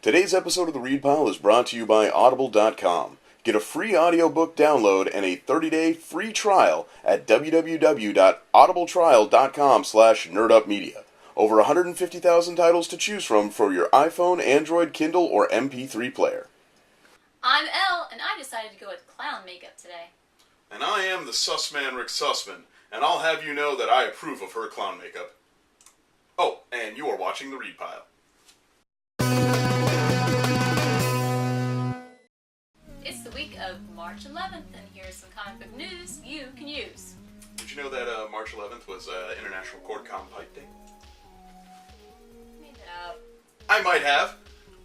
Today's episode of the Read Pile is brought to you by Audible.com. Get a free audiobook download and a 30-day free trial at www.audibletrial.com/nerdupmedia. Over 150,000 titles to choose from for your iPhone, Android, Kindle, or MP3 player. I'm Elle, and I decided to go with clown makeup today. And I am the Sussman Rick Sussman, and I'll have you know that I approve of her clown makeup. Oh, and you are watching the Read Pile. It's the week of March 11th, and here's some comic book news you can use. Did you know that March 11th was International Corncob Pipe Day? Made that up. I might have.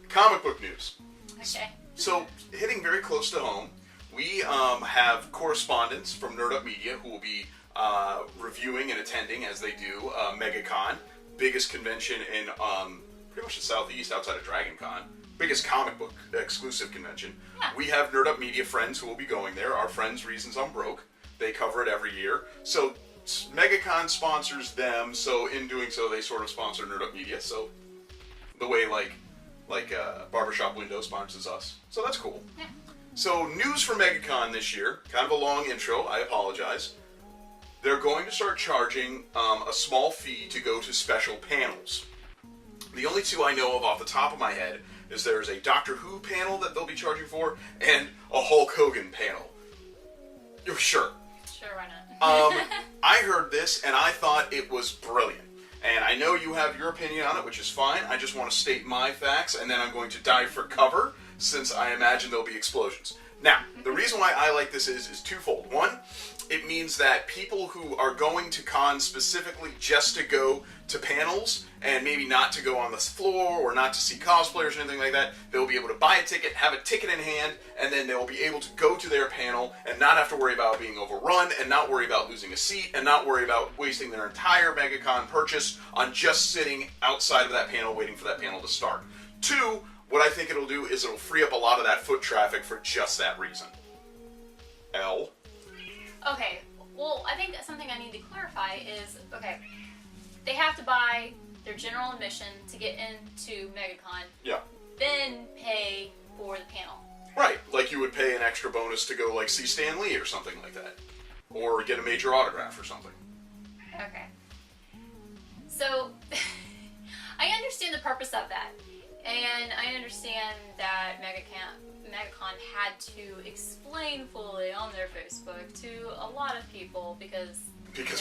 Comic book news. Okay. So, hitting very close to home, we have correspondents from Nerd Up Media who will be reviewing and attending, as they do, MegaCon, biggest convention in pretty much the Southeast outside of DragonCon. Biggest comic book exclusive convention. Yeah. We have Nerd Up Media friends who will be going there. Our friends, Reasons I'm Broke. They cover it every year. So MegaCon sponsors them. So in doing so, they sort of sponsor Nerd Up Media. So the way like Barbershop Window sponsors us. So that's cool. Yeah. So news for MegaCon this year. Kind of a long intro. I apologize. They're going to start charging a small fee to go to special panels. The only two I know of off the top of my head is there's a Doctor Who panel that they'll be charging for, and a Hulk Hogan panel. Sure. Sure, why not? I heard this, and I thought it was brilliant. And I know you have your opinion on it, which is fine. I just want to state my facts, and then I'm going to dive for cover, since I imagine there'll be explosions. Now, the reason why I like this is twofold. One, it means that people who are going to cons specifically just to go to panels and maybe not to go on the floor or not to see cosplayers or anything like that, they'll be able to buy a ticket, have a ticket in hand, and then they'll be able to go to their panel and not have to worry about being overrun and not worry about losing a seat and not worry about wasting their entire MegaCon purchase on just sitting outside of that panel waiting for that panel to start. Two, what I think it'll do is it'll free up a lot of that foot traffic for just that reason. Elle? Okay, well, I think something I need to clarify is, okay, they have to buy their general admission to get into MegaCon. Yeah. Then pay for the panel. Right, like you would pay an extra bonus to go like see Stan Lee or something like that. Or get a major autograph or something. Okay. So, I understand the purpose of that. And I understand that MegaCon had to explain fully on their Facebook to a lot of people because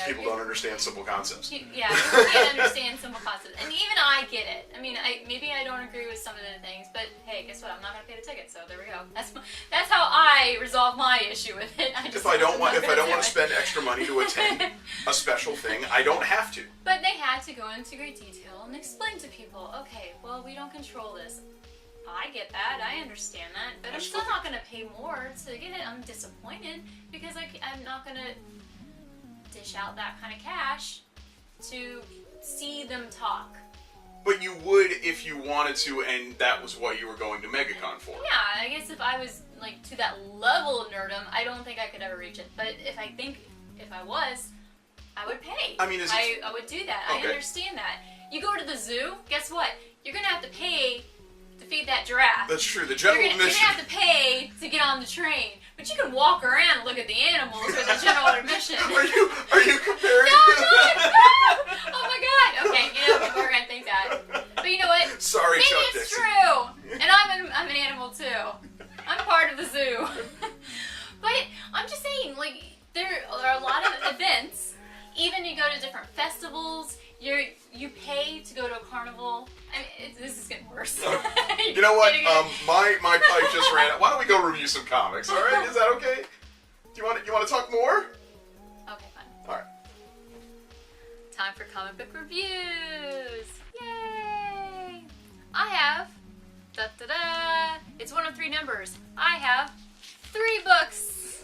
people don't understand simple concepts. Yeah, people can't understand simple concepts. And even I get it. I mean, maybe I don't agree with some of the things, but hey, guess what? I'm not going to pay the ticket, so there we go. That's how I resolve my issue with it. If I don't want to spend extra money to attend a special thing, I don't have to. But they had to go into great detail and explain to people, okay, well, we don't control this. I get that, I understand that, but I'm still not going to pay more to get it. I'm disappointed because I'm not going to dish out that kind of cash to see them talk. But you would if you wanted to, and that was what you were going to MegaCon for. Yeah, I guess if I was like to that level of nerdom, I don't think I could ever reach it. But if I was, I would pay. I mean, I would do that. Okay. I understand that. You go to the zoo, guess what? You're gonna have to pay to feed that giraffe. That's true. The general admission. You're gonna have to pay to get on the train, but you can walk around and look at the animals for the general admission. Are you comparing? No, I'm not. Oh my God. Okay, people are gonna think that. But you know what? Sorry, maybe Chuck it's Dixon. true, and I'm an animal too. I'm part of the zoo. But I'm just saying, like, there are a lot of events. Even you go to different festivals. You pay to go to a carnival. I mean, this is getting worse. You know what? My pipe just ran out. Why don't we go review some comics? All right, is that okay? Do you want to talk more? Okay, fine. All right. Time for comic book reviews. Yay! I have it's one of three numbers. I have 3 books.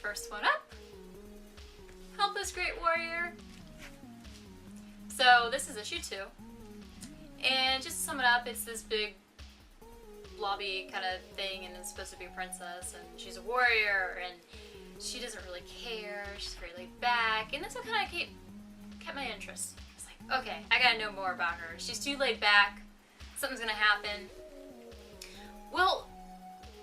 First one up. Help Us Great Warrior. So this is issue 2. And just to sum it up, it's this big blobby kind of thing, and it's supposed to be a princess, and she's a warrior, and she doesn't really care. She's very laid back, and that's what kind of kept my interest. I was like, Okay, I gotta know more about her. She's too laid back. Something's gonna happen. Well,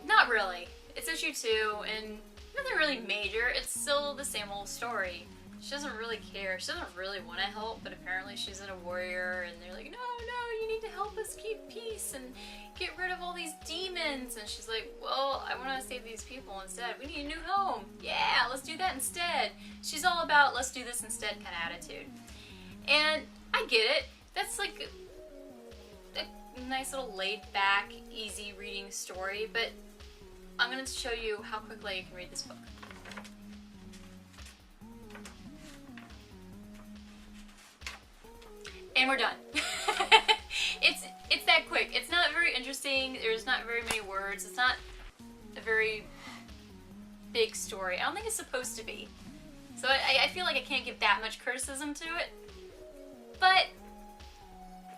not really. It's issue 2, and nothing really major. It's still the same old story. She doesn't really care. She doesn't really want to help, but apparently she's in a warrior, and they're like, no, you need to help us keep peace and get rid of all these demons. And she's like, well, I want to save these people instead. We need a new home. Yeah, let's do that instead. She's all about let's do this instead kind of attitude. And I get it. That's like a nice little laid-back, easy reading story, but I'm going to show you how quickly you can read this book. And we're done. It's that quick. It's not very interesting. There's not very many words. It's not a very big story. I don't think it's supposed to be. So I feel like I can't give that much criticism to it. But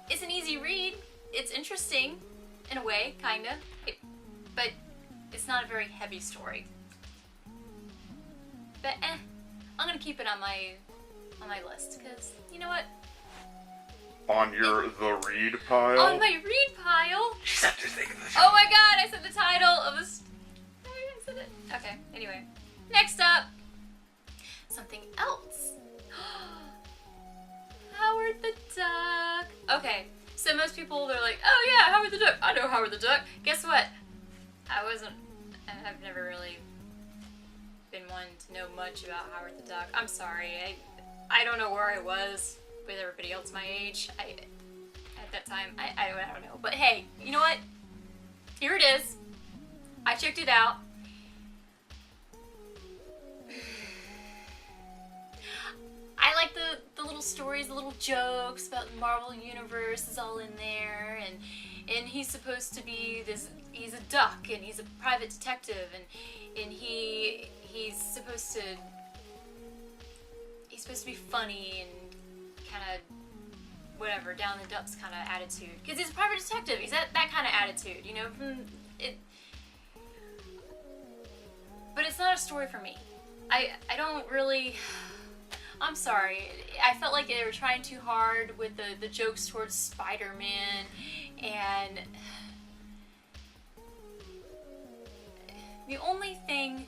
it's an easy read. It's interesting in a way, kinda. But it's not a very heavy story. But I'm gonna keep it on my list because you know what? On your the read pile? On my read pile? She's up to think of the Oh my god, I said the title of this. I said it. Okay, anyway. Next up, something else. Howard the Duck. Okay, so most people, they're like, oh yeah, Howard the Duck. I know Howard the Duck. Guess what? I've never really been one to know much about Howard the Duck. I'm sorry. I don't know where I was with everybody else my age. At that time, I don't know. But hey, you know what? Here it is. I checked it out. I like the little stories, the little jokes about the Marvel Universe is all in there, and he's supposed to be he's a duck, and he's a private detective, and he's supposed to be funny and kind of whatever, down the ducks kind of attitude, because he's a private detective. He's that kind of attitude, you know. But it's not a story for me. I don't really. I'm sorry. I felt like they were trying too hard with the jokes towards Spider-Man, and the only thing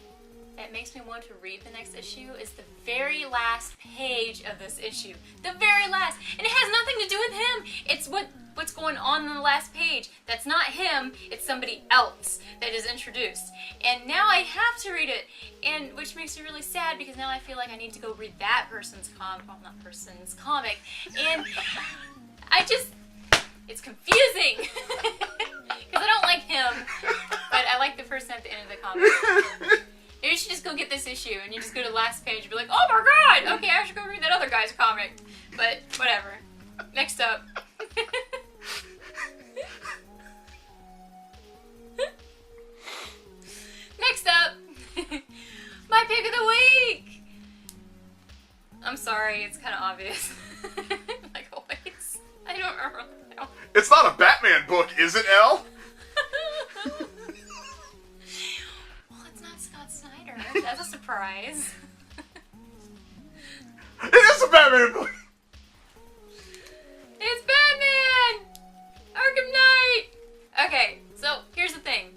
that makes me want to read the next issue is the very last page of this issue. The very last. And it has nothing to do with him. It's what's going on the last page. That's not him. It's somebody else that is introduced. And now I have to read it. And which makes me really sad because now I feel like I need to go read that person's comic. And it's confusing. Because I don't like him. But I like the person at the end of the comic. Maybe you should just go get this issue and you just go to the last page and be like, oh my god, okay, I should go read that other guy's comic. But whatever. Next up. Next up, my pick of the week. I'm sorry, it's kind of obvious. Like always. I don't remember. It's not a Batman book, is it, Elle? That's a surprise. It is a Batman book! It's Batman! Arkham Knight! Okay, so here's the thing.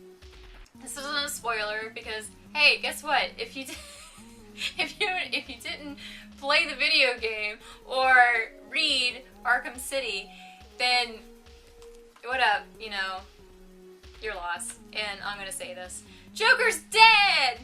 This isn't a spoiler because, hey, guess what? If you didn't play the video game or read Arkham City, then what up? You know, you're lost. And I'm gonna say this. Joker's dead!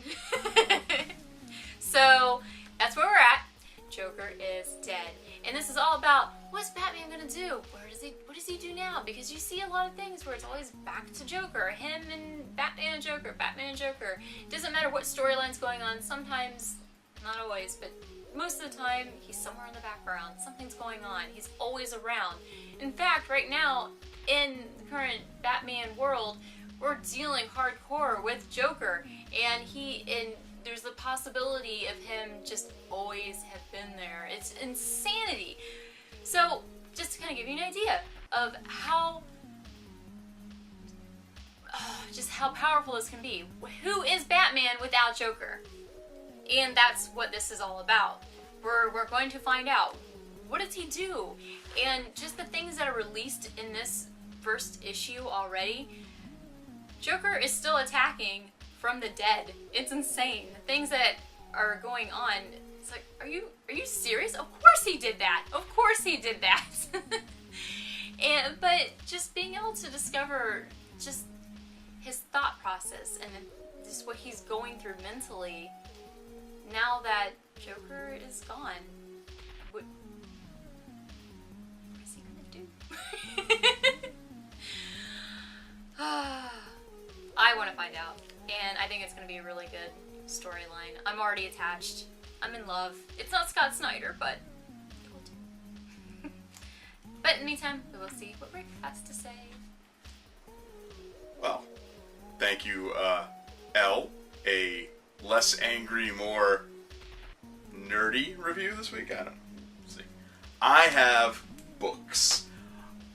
So, that's where we're at. Joker is dead. And this is all about, what's Batman gonna do? What does he do now? Because you see a lot of things where it's always back to Joker. Him and Batman and Joker, Batman and Joker. It doesn't matter what storyline's going on. Sometimes, not always, but most of the time, he's somewhere in the background. Something's going on. He's always around. In fact, right now, in the current Batman world, we're dealing hardcore with Joker, and there's the possibility of him just always have been there. It's insanity. So, just to kind of give you an idea of how powerful this can be. Who is Batman without Joker? And that's what this is all about. We're going to find out. What does he do? And just the things that are released in this first issue already, Joker is still attacking from the dead. It's insane. The things that are going on, it's like, are you serious? Of course he did that. Of course he did that. But just being able to discover just his thought process and just what he's going through mentally now that Joker is gone. What is he gonna do? I want to find out, and I think it's going to be a really good storyline. I'm already attached. I'm in love. It's not Scott Snyder, but it will do. But in the meantime, we will see what Rick has to say. Well, thank you, Elle. A less angry, more nerdy review this week? I don't know. See. I have books.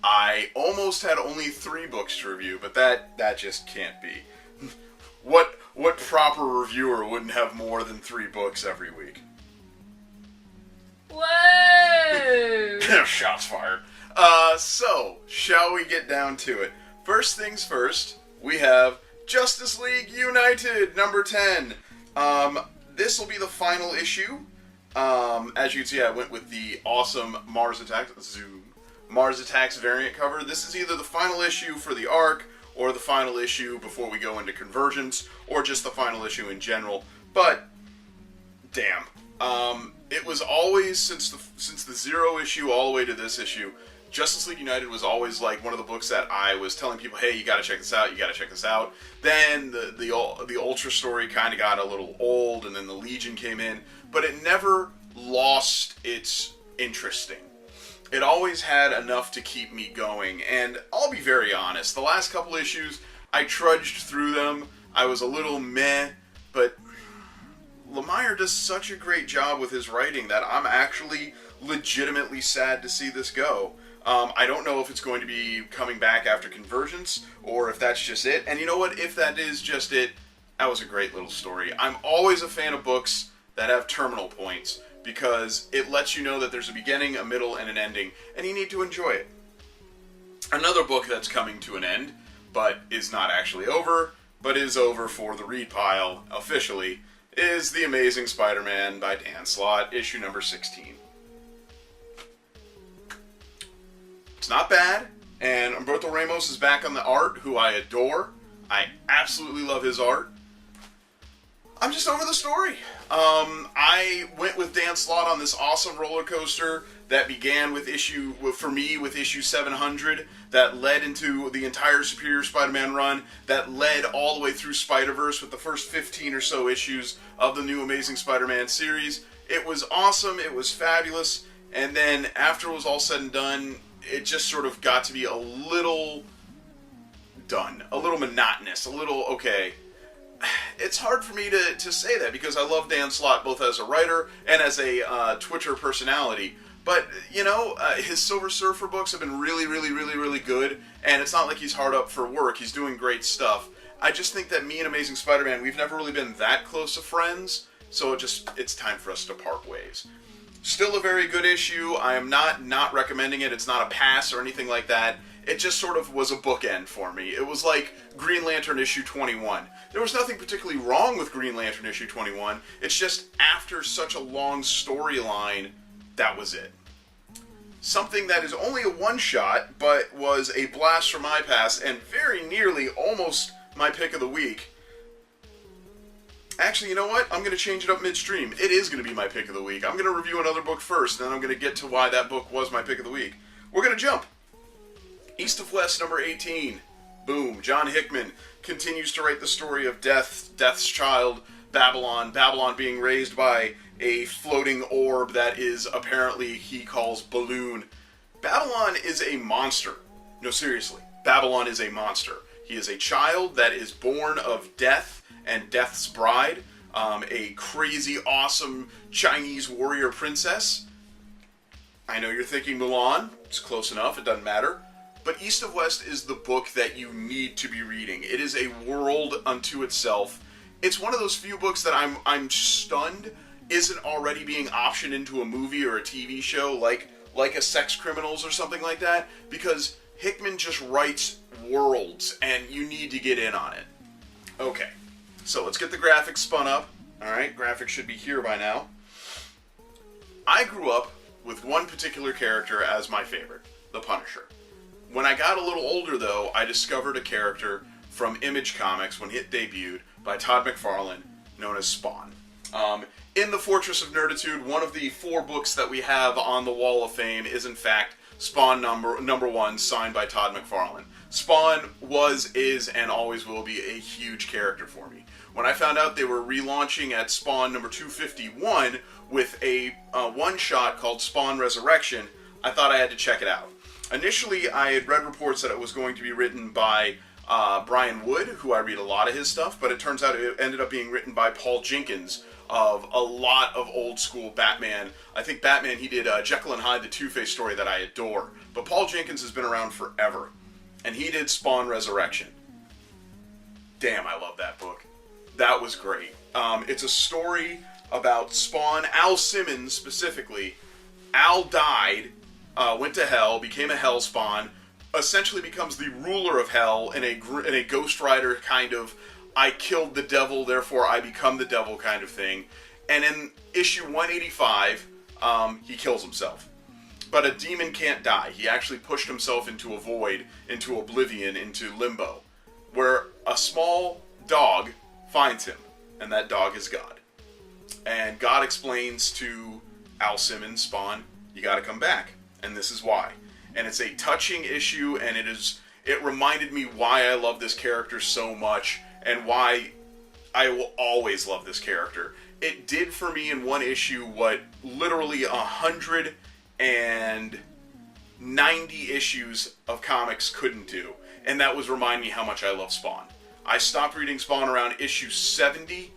I almost had only 3 books to review, but that just can't be. What proper reviewer wouldn't have more than 3 books every week? Whoa! Shots fired. So, shall we get down to it? First things first, we have Justice League United, number 10. This will be the final issue. As you can see, I went with the awesome Mars Attacks variant cover. This is either the final issue for the arc, or the final issue before we go into Convergence, or just the final issue in general. But, damn. It was always, since the 0 issue all the way to this issue, Justice League United was always like one of the books that I was telling people, hey, you gotta check this out, you gotta check this out. Then the Ultra story kind of got a little old, and then the Legion came in, but it never lost its interesting. It always had enough to keep me going, and I'll be very honest, the last couple issues, I trudged through them, I was a little meh, but Lemire does such a great job with his writing that I'm actually legitimately sad to see this go. I don't know if it's going to be coming back after Convergence, or if that's just it. And you know what? If that is just it, that was a great little story. I'm always a fan of books that have terminal points, because it lets you know that there's a beginning, a middle, and an ending, and you need to enjoy it. Another book that's coming to an end, but is not actually over, but is over for the read pile, officially, is The Amazing Spider-Man by Dan Slott, issue number 16. It's not bad, and Humberto Ramos is back on the art, who I adore. I absolutely love his art. I'm just over the story. I went with Dan Slott on this awesome roller coaster that began with issue 700, that led into the entire Superior Spider-Man run, that led all the way through Spider-Verse with the first 15 or so issues of the new Amazing Spider-Man series. It was awesome, it was fabulous, and then after it was all said and done, it just sort of got to be a little done, a little monotonous, a little, okay. It's hard for me to say that, because I love Dan Slott both as a writer and as a Twitter personality. But, you know, his Silver Surfer books have been really, really, really, really good, and it's not like he's hard up for work. He's doing great stuff. I just think that me and Amazing Spider-Man, we've never really been that close of friends, so it's time for us to part ways. Still a very good issue. I am not recommending it. It's not a pass or anything like that. It just sort of was a bookend for me. It was like Green Lantern issue 21. There was nothing particularly wrong with Green Lantern issue 21. It's just after such a long storyline, that was it. Something that is only a one-shot, but was a blast from my past, and very nearly almost my pick of the week. Actually, you know what? I'm going to change it up midstream. It is going to be my pick of the week. I'm going to review another book first, and then I'm going to get to why that book was my pick of the week. We're going to jump. East of West, number 18. Boom. John Hickman continues to write the story of Death's child, Babylon. Babylon being raised by a floating orb that is apparently he calls Balloon. Babylon is a monster. No, seriously. Babylon is a monster. He is a child that is born of death and Death's bride, a crazy, awesome Chinese warrior princess. I know you're thinking Mulan. It's close enough. It doesn't matter. But East of West is the book that you need to be reading. It is a world unto itself. It's one of those few books that I'm stunned isn't already being optioned into a movie or a TV show like like a Sex Criminals or something like that, because Hickman just writes worlds, and you need to get in on it. Okay, so let's get the graphics spun up. Alright, graphics should be here by now. I grew up with one particular character as my favorite, the Punisher. When I got a little older, though, I discovered a character from Image Comics when it debuted by Todd McFarlane, known as Spawn. In the Fortress of Nerditude, one of the 4 books that we have on the Wall of Fame is, in fact, Spawn number 1, signed by Todd McFarlane. Spawn was, is, and always will be a huge character for me. When I found out they were relaunching at Spawn number 251 with a one-shot called Spawn Resurrection, I thought I had to check it out. Initially, I had read reports that it was going to be written by Brian Wood, who I read a lot of his stuff, but it turns out it ended up being written by Paul Jenkins of a lot of old school Batman. I think Batman, he did Jekyll and Hyde, the Two-Face story that I adore. But Paul Jenkins has been around forever, and he did Spawn Resurrection. Damn, I love that book. That was great. It's a story about Spawn, Al Simmons specifically. Al died, went to hell, became a Hell Spawn, essentially becomes the ruler of hell in a Ghost Rider kind of I killed the devil, therefore I become the devil kind of thing. And in issue 185, he kills himself. But a demon can't die. He actually pushed himself into a void, into oblivion, into limbo, where a small dog finds him, and that dog is God. And God explains to Al Simmons, Spawn, you gotta come back, and this is why. And it's a touching issue, and it reminded me why I love this character so much, and why I will always love this character. It did for me in one issue what literally 190 issues of comics couldn't do, and that was remind me how much I love Spawn. I stopped reading Spawn around issue 70,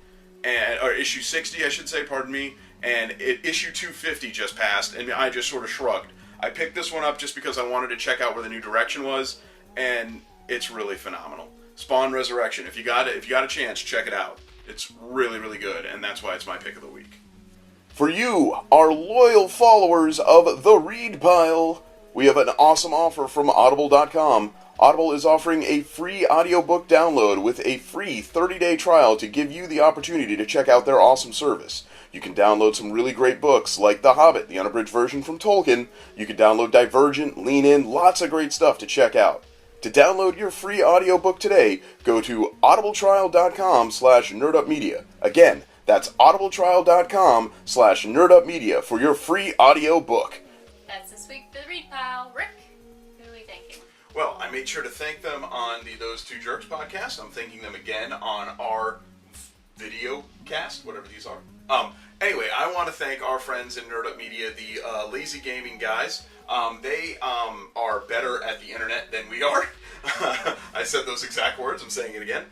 or issue 60, I should say, pardon me, and issue 250 just passed, and I just sort of shrugged. I picked this one up just because I wanted to check out where the new direction was, and it's really phenomenal. Spawn Resurrection. If you got a chance, check it out. It's really, really good, and that's why it's my pick of the week. For you, our loyal followers of The Read Pile, we have an awesome offer from Audible.com. Audible is offering a free audiobook download with a free 30-day trial to give you the opportunity to check out their awesome service. You can download some really great books like The Hobbit, the unabridged version from Tolkien. You can download Divergent, Lean In, lots of great stuff to check out. To download your free audiobook today, go to audibletrial.com/nerdupmedia. Again, that's audibletrial.com/nerdupmedia for your free audiobook. That's this week for the Read Pile. Rick, who are we thanking? Well, I made sure to thank them on the Those Two Jerks podcast. I'm thanking them again on our video cast, whatever these are. Anyway, I want to thank our friends in Nerd Up Media, the Lazy Gaming guys. They are better at the internet than we are. I said those exact words. I'm saying it again.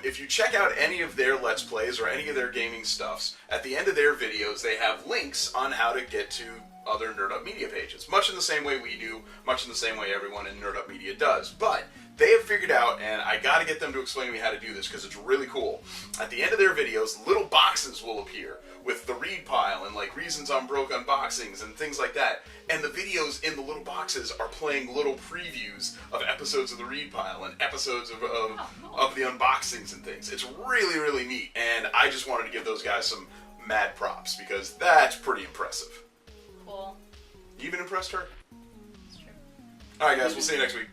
If you check out any of their Let's Plays or any of their gaming stuffs, at the end of their videos, they have links on how to get to other Nerd Up Media pages. Much in the same way we do, much in the same way everyone in Nerd Up Media does. But they have figured out, and I got to get them to explain to me how to do this because it's really cool. At the end of their videos, little boxes will appear with the Read Pile and like reasons I'm broke unboxings and things like that. And the videos in the little boxes are playing little previews of episodes of the Read Pile and episodes of the unboxings and things. It's really, really neat. And I just wanted to give those guys some mad props because that's pretty impressive. Cool. You even impressed her? That's true. Alright guys, we'll see you next week.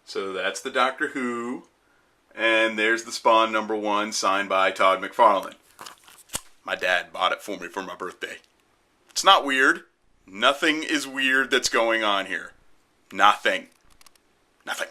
So that's the Doctor Who, and there's the Spawn #1 signed by Todd McFarlane. My dad bought it for me for my birthday. It's not weird. Nothing is weird that's going on here. Nothing. Nothing.